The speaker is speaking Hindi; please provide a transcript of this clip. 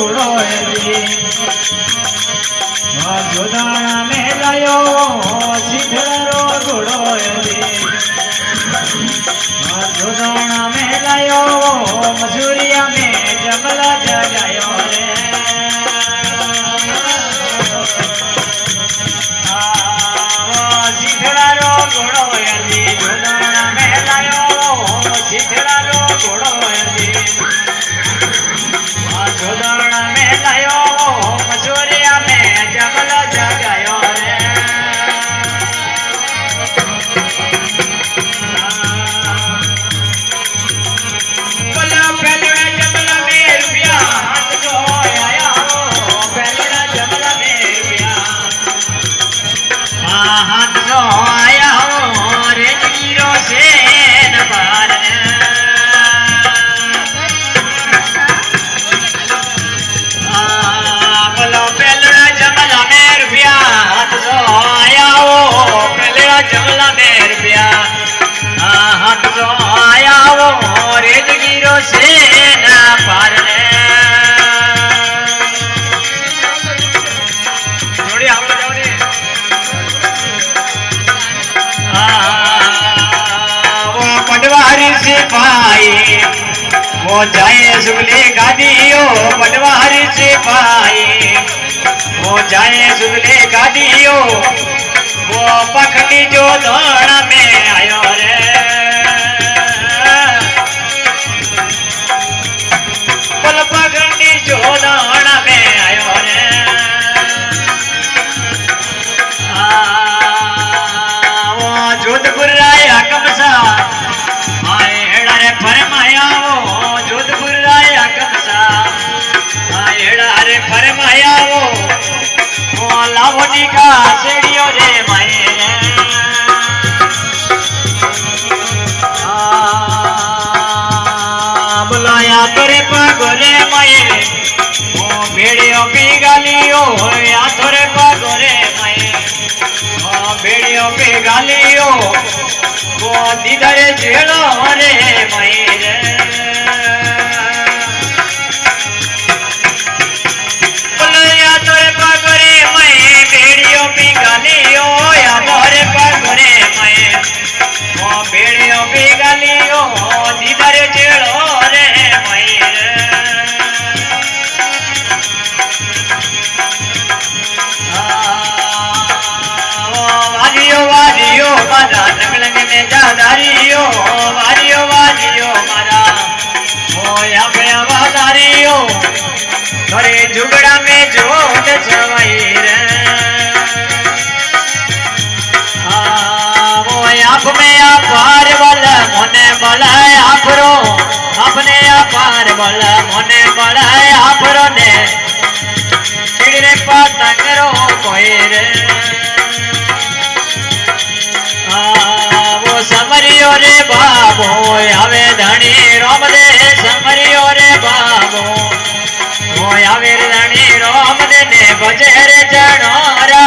ઘોડો જોદાણા મેલાયો શીખડારો ઘોડો જોદાણા મેલાયો મજૂરિયા મે જમલા જગાયો રે શીખડારો ઘોડો જોદાણા મેલાયો શીખડારો ઘોડો જોદાણા મેલાયો મજૂરિયા મે જમલા જગાયો રે हाथ जो आया हो रे हीरो से न पार बोलो पहला जमला में रुपया हाथ जो आया हो पहला जमला में रुपया हाथ जो आया हो रे हीरो से न पार पटवारी सिपाही वो जाए सुगले गादियो पटवारी सिपाही वो जाए सुगले गादियो वो पखनी जो दौड़ा में आयो रे पल पखनी जो दौड़ा में आयो रे वो जोधपुर राया कमसा फरमाया वो जोधपुर राया कमसा रे फरमाया वो लावनी का सेड़ियो रे माए बुलाया तोरे पगोरे माए वो भेड़ियो पी गालियो या तोरे पगोरे माए भेड़ियो पी गालियो वो दीदार जेड़ो रे मायरे बोलया तोरे पगरे मैं भेड़ियो पी गालियो या तोरे पगरे मैं वो भेड़ियो पी गालियो दीदार जेड़ो रे मायरे वारियो वारियो मारा नगलंग में जादारियो वारियो वारियो मारा होया गया वादारियो थोड़े जुगड़ा में जोत छवाई रे वो आप में अपार वाला मोने बलाए आपरो अपने अपार वाला मोने बलाए आपरो ने चिड़े पतंगरो कोई रे वो समरियो रे बाबो आवे धनी रोम दे समरियो रे बाबो वो आवे धनी रोम दे ने बजे रे जनोरा